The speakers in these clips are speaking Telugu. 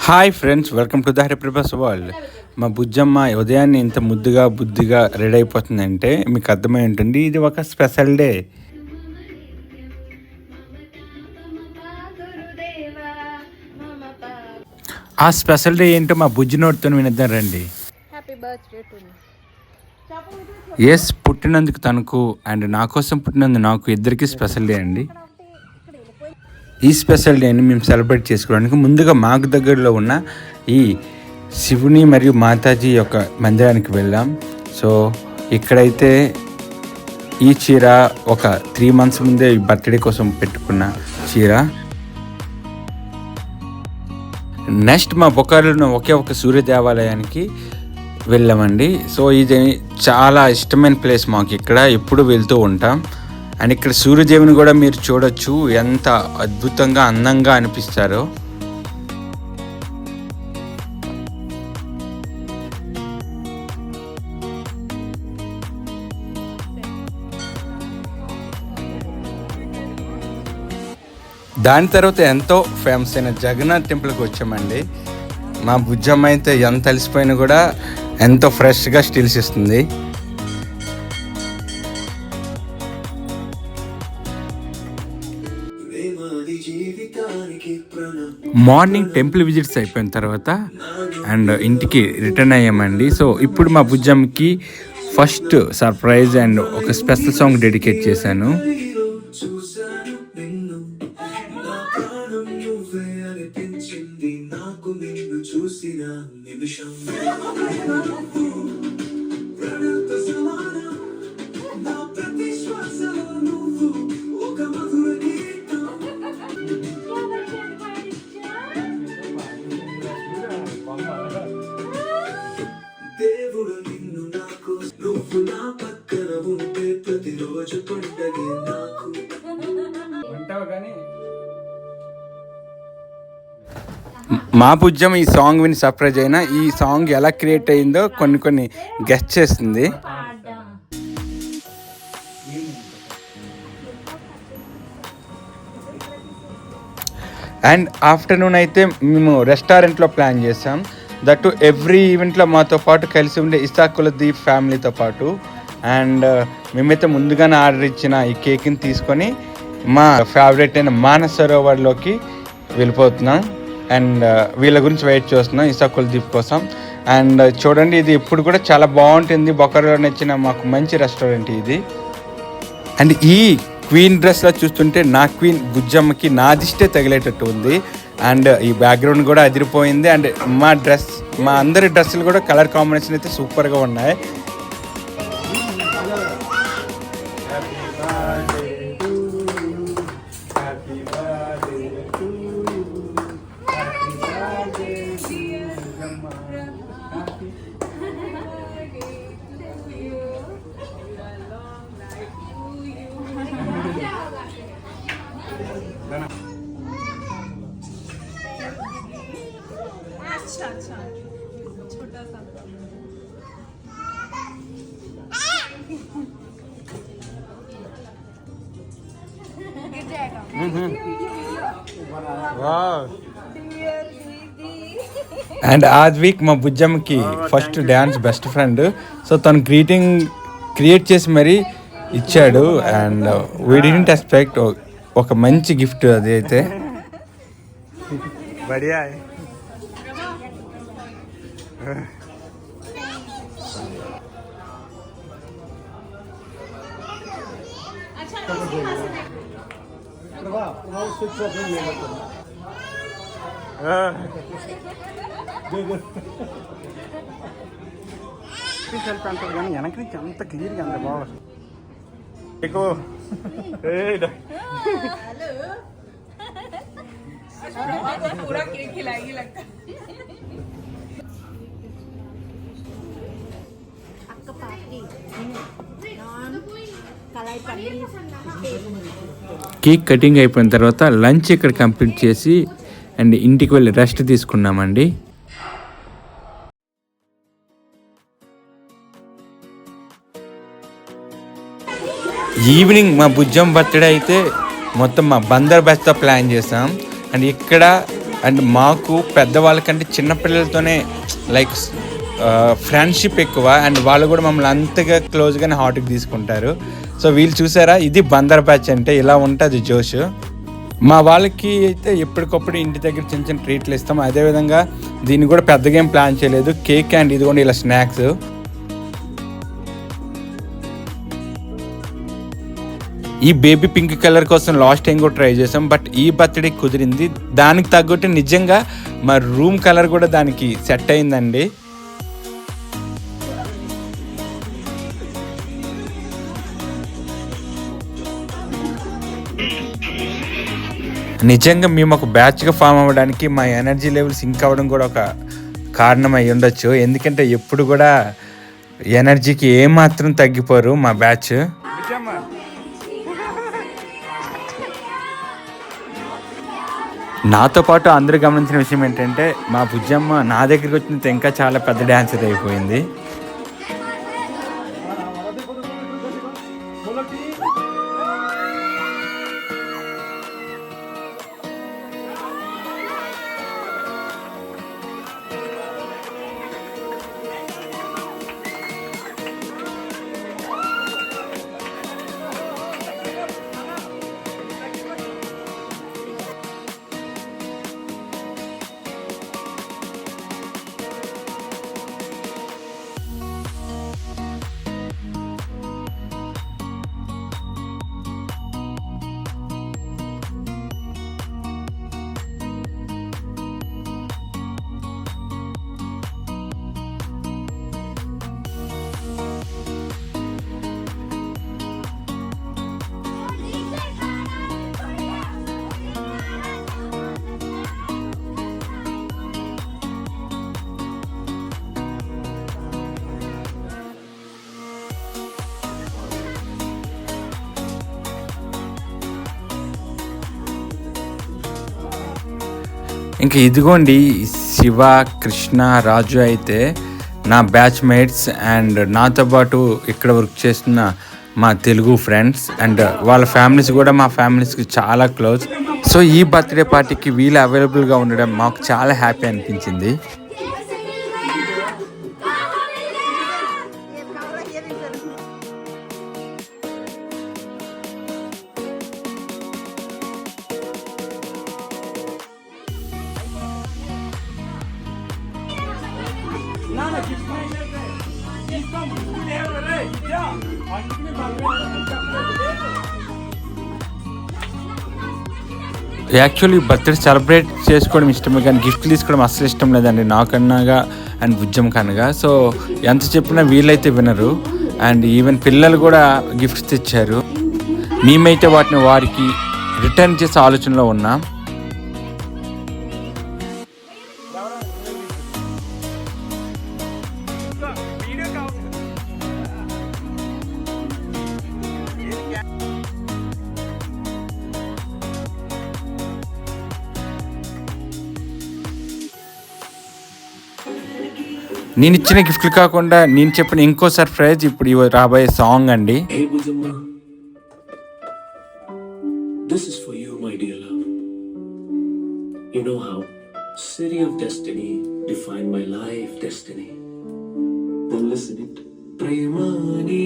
Hi friends, welcome to the Hariprabhas world. మా బుజ్జమ్మ ఉదయాన్నే ఇంత ముద్దుగా బుద్ధిగా రెడీ అయిపోతుందంటే మీకు అర్థమై ఉంటుంది, ఇది ఒక స్పెషల్ డే. ఆ స్పెషల్ డే ఏంటో మా బుజ్జి నోటితో వినిద్దాం రండి. ఎస్, పుట్టినందుకు తనకు అండ్ నా కోసం పుట్టినందుకు నాకు ఇద్దరికి స్పెషల్ డే అండి. ఈ స్పెషల్ డేని మేము సెలబ్రేట్ చేసుకోవడానికి ముందుగా మాకు దగ్గరలో ఉన్న ఈ శివుని మరియు మాతాజీ యొక్క మందిరానికి వెళ్ళాం. సో ఇక్కడైతే ఈ చీర ఒక 3 months ముందే బర్త్డే కోసం పెట్టుకున్న చీర. నెక్స్ట్ మా బొకారోలో ఒకే ఒక సూర్య దేవాలయానికి వెళ్ళామండి. సో ఇది చాలా ఇష్టమైన ప్లేస్ మాకు, ఇక్కడ ఎప్పుడు వెళ్తూ ఉంటాం. అండ్ ఇక్కడ సూర్యదేవుని కూడా మీరు చూడొచ్చు, ఎంత అద్భుతంగా అందంగా అనిపిస్తారో. దాని తర్వాత ఎంతో ఫేమస్ అయిన జగన్నాథ్ టెంపుల్కి వచ్చామండి. మా బుజ్జమ్మ అయితే ఎంత అలసిపోయినా కూడా ఎంతో ఫ్రెష్గా స్టిల్స్ ఇస్తుంది. మార్నింగ్ టెంపుల్ విజిట్స్ అయిపోయిన తర్వాత అండ్ ఇంటికి రిటర్న్ అయ్యామండి. సో ఇప్పుడు మా బుజ్జమ్మకి ఫస్ట్ సర్ప్రైజ్ అండ్ ఒక స్పెషల్ సాంగ్ డెడికేట్ చేశాను. మా బుజ్జం ఈ సాంగ్ విని సర్ప్రైజ్ అయినా ఈ సాంగ్ ఎలా క్రియేట్ అయిందో కొన్ని గెస్ట్ చేస్తుంది. అండ్ ఆఫ్టర్నూన్ అయితే మేము రెస్టారెంట్లో ప్లాన్ చేసాం. దట్టు ఎవ్రీ ఈవెంట్లో మాతో పాటు కలిసి ఉండే ఇసాకులదీప్ ఫ్యామిలీతో పాటు. అండ్ మేమైతే ముందుగానే ఆర్డర్ ఇచ్చిన ఈ కేక్ని తీసుకొని మా ఫేవరెట్ అయిన మానసరోవర్లోకి వెళ్ళిపోతున్నాం. అండ్ వీళ్ళ గురించి వెయిట్ చేస్తున్నాం ఇసాకులదీప్ కోసం. అండ్ చూడండి, ఇది ఇప్పుడు కూడా చాలా బాగుంటుంది. బొకారోలో నచ్చిన మాకు మంచి రెస్టారెంట్ ఇది. అండ్ ఈ క్వీన్ డ్రెస్లో చూస్తుంటే నా క్వీన్ బుజ్జమ్మకి నా దిష్టే తగిలేటట్టు ఉంది. అండ్ ఈ బ్యాక్గ్రౌండ్ కూడా అదిరిపోయింది. అండ్ మా అందరి డ్రెస్సులు కూడా కలర్ కాంబినేషన్ అయితే సూపర్గా ఉన్నాయి. అండ్ ఆజ్ వీక్ మా బుజ్జమ్మకి first dance best friend. So తను గ్రీటింగ్ క్రియేట్ చేసి మరీ ఇచ్చాడు. అండ్ వీ డిడ్ంట్ ఎక్స్పెక్ట్ ఒక మంచి గిఫ్ట్ అది అయితే. బడియా సెల్ఫీ అంటారు కానీ వెనక నుంచి అంత క్లియర్గా అంత బాగుంది. కేక్ కటింగ్ అయిపోయిన తర్వాత లంచ్ ఇక్కడ కంప్లీట్ చేసి అండ్ ఇంటికి వెళ్ళి రెస్ట్ తీసుకున్నామండి. ఈవినింగ్ మా బుజ్జం బర్త్డే అయితే మొత్తం మా బందర్ బస్తో ప్లాన్ చేసాం. అండ్ ఇక్కడ అండ్ మాకు పెద్దవాళ్ళకంటే చిన్నపిల్లలతోనే లైక్ ఫ్రెండ్షిప్ ఎక్కువ, అండ్ వాళ్ళు కూడా మమ్మల్ని అంతగా క్లోజ్గానే హార్ట్కి తీసుకుంటారు. సో వీళ్ళు చూసారా, ఇది బందర్ బ్యాచ్ అంటే ఇలా ఉంటుంది జోష్. మా వాళ్ళకి అయితే ఎప్పటికప్పుడు ఇంటి దగ్గర చిన్న చిన్న ట్రీట్లు ఇస్తాం. అదేవిధంగా దీన్ని కూడా పెద్దగా ఏం ప్లాన్ చేయలేదు, కేక్ అండ్ ఇది కూడా ఇలా స్నాక్స్. ఈ బేబీ పింక్ కలర్ కోసం లాస్ట్ టైం కూడా ట్రై చేసాం, బట్ ఈ బర్త్డే కుదిరింది. దానికి తగ్గట్టు నిజంగా మా రూమ్ కలర్ కూడా దానికి సెట్ అయిందండి. నిజంగా మేము ఒక బ్యాచ్గా ఫామ్ అవ్వడానికి మా ఎనర్జీ లెవెల్స్ సింక్ అవ్వడం కూడా ఒక కారణం అయి ఉండొచ్చు. ఎందుకంటే ఎప్పుడు కూడా ఎనర్జీకి ఏమాత్రం తగ్గిపోరు మా బ్యాచ్. నాతో పాటు అందరూ గమనించిన విషయం ఏంటంటే మా బుజ్జమ్మ నా దగ్గరికి వచ్చినంత ఇంకా చాలా పెద్ద డ్యాన్సర్ అయిపోయింది. ఇంకా ఇదిగోండి శివ, కృష్ణ, రాజు అయితే నా బ్యాచ్ మేట్స్, అండ్ నాతో పాటు ఇక్కడ వర్క్ చేస్తున్న మా తెలుగు ఫ్రెండ్స్, అండ్ వాళ్ళ ఫ్యామిలీస్ కూడా మా ఫ్యామిలీస్కి చాలా క్లోజ్. సో ఈ బర్త్డే పార్టీకి వీళ్ళు అవైలబుల్గా ఉండడం మాకు చాలా హ్యాపీ అనిపించింది. యాక్చువల్లీ బర్త్డే సెలబ్రేట్ చేసుకోవడం ఇష్టమే, కానీ గిఫ్ట్లు తీసుకోవడం అస్సలు ఇష్టం లేదండి నాకన్నాగా అండ్ బుజ్జం కనగా. సో ఎంత చెప్పినా వీళ్ళైతే వినరు, అండ్ ఈవెన్ పిల్లలు కూడా గిఫ్ట్స్ తెచ్చారు. మేమైతే వాటిని వారికి రిటర్న్ చేసే ఆలోచనలో ఉన్నాం. నేను ఇచ్చిన గిఫ్ట్లు కాకుండా నేను చెప్పిన ఇంకో సర్ప్రైజ్ ఇప్పుడు రాబోయే సాంగ్ అండి. This is for you, my dear love. You know how City of Destiny defined my life destiny. Then listen it. ప్రేమాని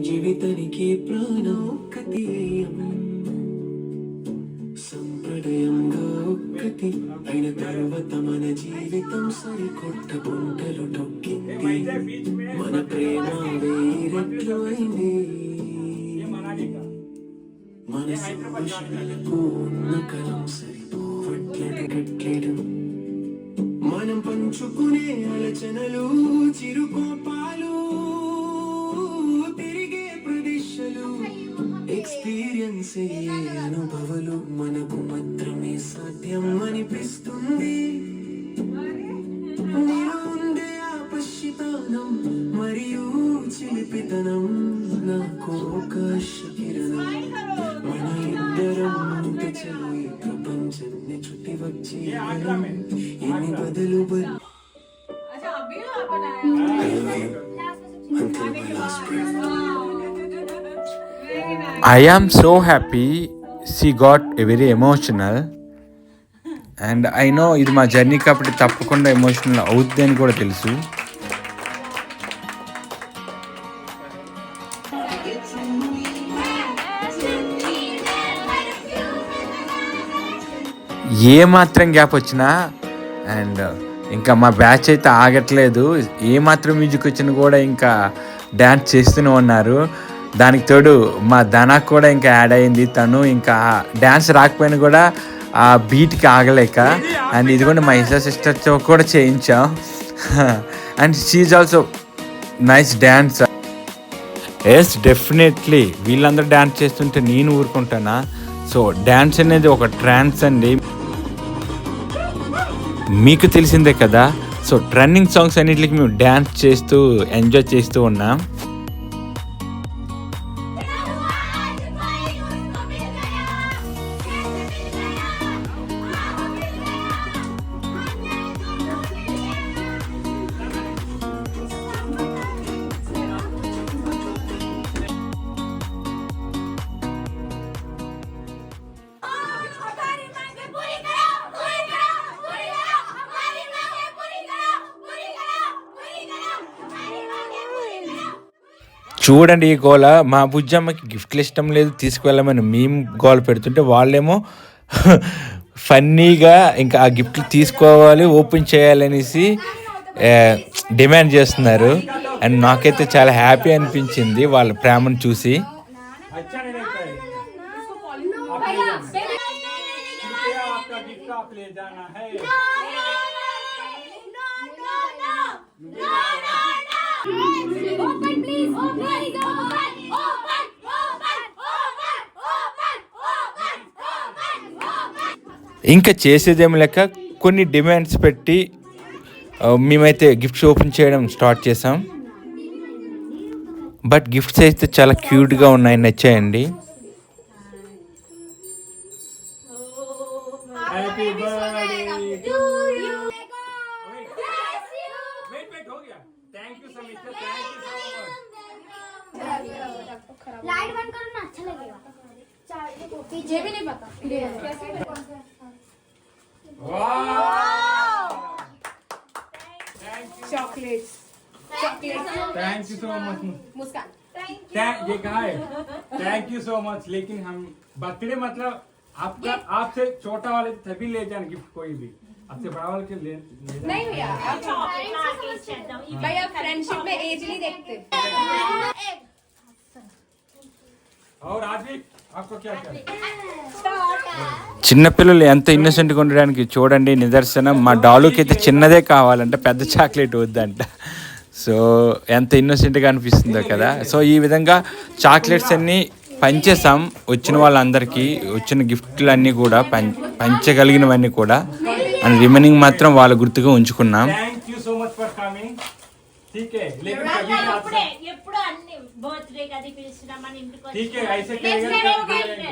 జీవితానికి ప్రాణం కతీయం సంప్రదాయంగా ఒక్కటి అయిన తర్వాత మన జీవితం సరికొత్త పుంటలు తొక్కింది. మన ప్రేమ వేరెట్లు అయింది. మన సంభాషణలకు ఉన్న కలం సరిపోవట్లేదు. మనం పంచుకునే ఆలోచనలు చిరుకోపాలు తిరిగే ప్రదేశాలు ఎక్స్పీరియన్స్ అయ్యే అనుభవాలు మనకు మాత్రమే సాధ్యం అనిపిస్తుంది. నేను ఉండే ఆ పశ్చితానం మరియు చిలిపితనం నాకు ఒక కిరణం. మన ఇద్దరం ఉంటే చలో ఈ ప్రపంచాన్ని చుట్టి వచ్చి ఎన్ని బదులు I am so happy she got very emotional. And I know ఇది మా జర్నీ కాబట్టి తప్పకుండా ఎమోషనల్ అవుద్ది అని కూడా తెలుసు. ఏ మాత్రం గ్యాప్ వచ్చినా అండ్ ఇంకా మా బ్యాచ్ అయితే ఆగట్లేదు. ఏ మాత్రం మ్యూజిక్ వచ్చినా కూడా ఇంకా డ్యాన్స్ చేస్తూనే ఉన్నారు. దానికి తోడు మా ధనా కూడా ఇంకా యాడ్ అయింది. తను ఇంకా డ్యాన్స్ రాకపోయినా కూడా ఆ బీట్కి ఆగలేక అండ్ ఇది కూడా మా ఇసా సిస్టర్తో కూడా చేయించాం. And she is also nice dance. Yes definitely వీళ్ళందరూ డ్యాన్స్ చేస్తుంటే నేను ఊరుకుంటానా? సో డ్యాన్స్ అనేది ఒక ట్రాన్స్ అండి, మీకు తెలిసిందే కదా. సో ట్రెండింగ్ సాంగ్స్ అన్నిటికి మేము డ్యాన్స్ చేస్తూ ఎంజాయ్ చేస్తూ ఉన్నాం. చూడండి ఈ గోల, మా బుజ్జమ్మకి గిఫ్ట్లు ఇష్టం లేదు తీసుకువెళ్ళమని మేము గోల పెడుతుంటే వాళ్ళేమో ఫన్నీగా ఇంకా ఆ గిఫ్ట్లు తీసుకోవాలి, ఓపెన్ చేయాలనేసి డిమాండ్ చేస్తున్నారు. అండ్ నాకైతే చాలా హ్యాపీ అనిపించింది వాళ్ళ ప్రేమను చూసి. ఇంకా చేసేదేమి లెక్క కొన్ని డిమాండ్స్ పెట్టి మేమైతే గిఫ్ట్స్ ఓపెన్ చేయడం స్టార్ట్ చేసాం. బట్ గిఫ్ట్స్ అయితే చాలా క్యూట్గా ఉన్నాయి, నచ్చాయండి. ये भी नहीं पता chocolates thank you so much Muskan ये कहा है थैंक यू सो मच। लेकिन हम बर्थडे मतलब आपका आपसे छोटा वाले तभी ले जाना गिफ्ट, कोई भी आपसे बड़ा वाले के ले नहीं भैया भैया फ्रेंडशिप में एज नहीं देखते। और आज भी आपको क्या क्या చిన్నపిల్లలు ఎంత ఇన్నోసెంట్గా ఉండడానికి చూడండి నిదర్శనం. మా డాలుకి అయితే చిన్నదే కావాలంట, పెద్ద చాక్లెట్ వద్దంట. సో ఎంత ఇన్నోసెంట్గా అనిపిస్తుందో కదా. సో ఈ విధంగా చాక్లెట్స్ అన్నీ పంచేసాం వచ్చిన వాళ్ళందరికీ. వచ్చిన గిఫ్ట్లు అన్నీ కూడా పంచగలిగినవన్నీ కూడా అండ్ రిమైనింగ్ మాత్రం వాళ్ళ గుర్తుగా ఉంచుకున్నాం. Thank you so much for coming. ठीक है लेकिन कभी ఎప్పుడు అన్ని బర్త్డే కది పిలిచినా మన ఇంటికి ठीक है ऐसे करेंगे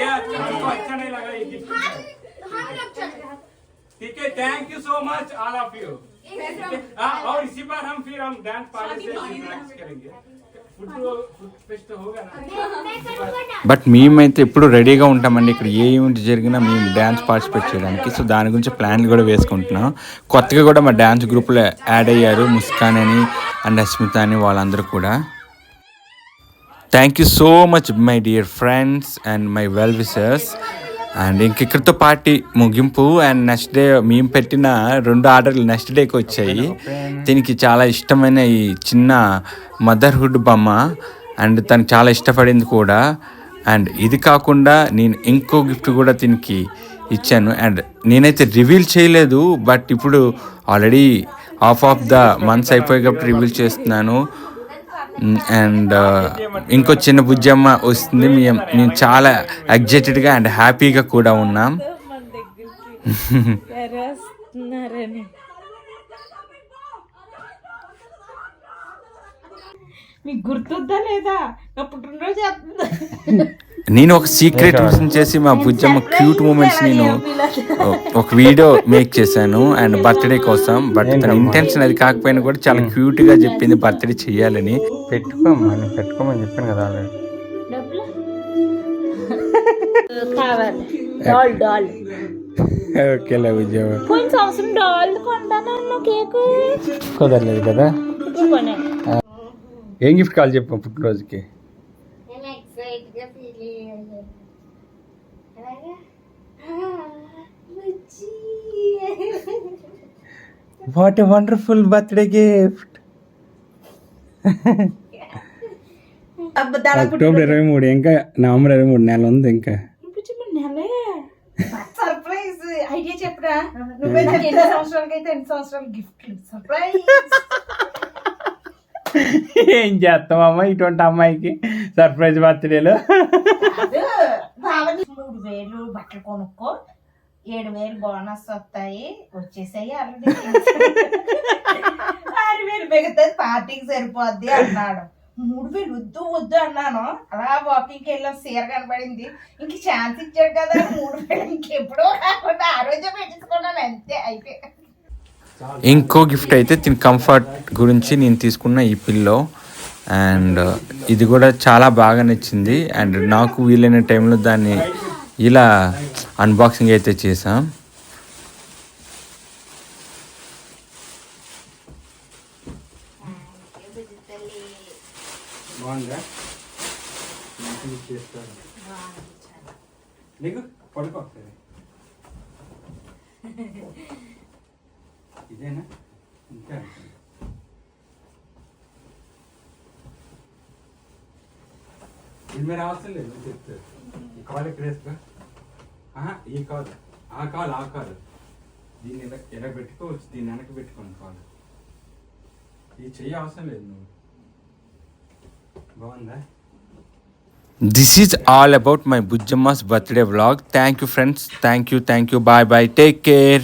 यार हमको अच्छा नहीं लगा ये गिफ्ट। ठीक है thank you so much all of you. और इसी बार हम फिर हम डांस पार्टी से रिलैक्स करेंगे। फूड फेस्ट होगा ना। బట్ మేమైతే ఎప్పుడు రెడీగా ఉంటామండి. ఇక్కడ ఏ ఈవెంట్ జరిగినా మేము డ్యాన్స్ పార్టిసిపేట్ చేయడానికి. సో దాని గురించి ప్లాన్లు కూడా వేసుకుంటున్నాం. కొత్తగా కూడా మా డ్యాన్స్ గ్రూప్లో యాడ్ అయ్యారు ముస్కాన్ అని అండ్ అస్మిత అని, వాళ్ళందరూ కూడా. Thank you so much my dear friends and my well wishers. And ఇంకెక్కడితో పార్టీ ముగింపు. అండ్ నెక్స్ట్ డే మేము పెట్టిన 2 ఆర్డర్లు నెక్స్ట్ డేకి వచ్చాయి. దీనికి చాలా ఇష్టమైన ఈ చిన్న మదర్హుడ్ బొమ్మ అండ్ తనకు చాలా ఇష్టపడింది కూడా. అండ్ ఇది కాకుండా నేను ఇంకో గిఫ్ట్ కూడా దీనికి ఇచ్చాను. అండ్ నేనైతే రివీల్ చేయలేదు, బట్ ఇప్పుడు already half of the months అయిపోయి కాబట్టి రివీల్ చేస్తున్నాను. అండ్ ఇంకో చిన్న బుజ్జమ్మ వస్తుంది. మేము చాలా ఎగ్జైటెడ్గా అండ్ హ్యాపీగా కూడా ఉన్నాం. మీకు గుర్తుందా లేదా పుట్టినరోజు నేను ఒక సీక్రెట్ రీజన్ చేసి మా బుజ్జమ్మ క్యూట్ మూమెంట్స్ నేను ఒక వీడియో మేక్ చేశాను అండ్ బర్త్డే కోసం. బట్ తన ఇంటెన్షన్ అది కాకపోయినా కూడా చాలా క్యూట్గా చెప్పింది బర్త్డే చెయ్యాలని. పెట్టుకోమని చెప్పాను కదా ఆల్రెడీ. కావాలి డాల్ ఓకేలే విజయ్, పోయిన సంవత్సరం డాల్ కొంటాను కేకు కుదరలేదు కదా. ఇప్పుడు కొనే ఏం గిఫ్ట్ కావాలి చెప్పు పుట్టినరోజుకి? నేను ఎక్సైట్ గా ఫీల్ అయ్యాను. What a wonderful birthday gift. October 23, ఇంకా నవంబర్ 23, నెల ఉంది ఇంకా. సర్ప్రైజ్ ఐడియా చెప్పరా? నువ్వే నాకు ఎన్ని సంవత్సరాలకి అయితే 8 సంవత్సరాలు గిఫ్ట్ సర్ప్రైజ్. ఏం చేస్తామమ్మా ఇటువంటి అమ్మాయికి సర్ప్రైజ్ బర్త్డేలో? 3,000 బట్టలు కొనుక్కో, 7,000 బోనస్ వస్తాయి, వచ్చేసాయి ఆల్రెడీ. 6,000 మిగతాది పార్టీకి సరిపోద్ది అన్నాడు. 3,000 వద్దు వద్దు అన్నాను. అలా వాకింగ్కి వెళ్ళాం, సీర కనబడింది. ఇంక ఛాన్స్ ఇచ్చాడు కదా, 3,000 ఇంకెప్పుడో కాకుండా ఆ రోజే పెట్టించుకున్నాను, అంతే అయిపోయి. ఇంకో గిఫ్ట్ అయితే దీని కంఫర్ట్ గురించి నేను తీసుకున్న ఈ పిల్లో, అండ్ ఇది కూడా చాలా బాగా నచ్చింది. అండ్ నాకు వీలైన టైంలో దాన్ని ఇలా అన్బాక్సింగ్ అయితే చేసాం. బాగుందా నీకు? పడుకో ఒకసారి. ఇదేనా ఇంకా? ఇది మీరు అవసరం లేదు, చెప్తారు. ఈ కాల్ ఎక్కడ వేసుకో. ఈ కాల్, ఆ కాల్ దీన్ని ఎలా పెట్టుకోవచ్చు, దీన్ని వెనక్కి పెట్టుకోండి కాల్. ఇది చెయ్యి అవసరం లేదు నువ్వు. బాగుందా? This is all about my Bujjamma's birthday vlog. Thank you friends. Thank you. Bye. Take care.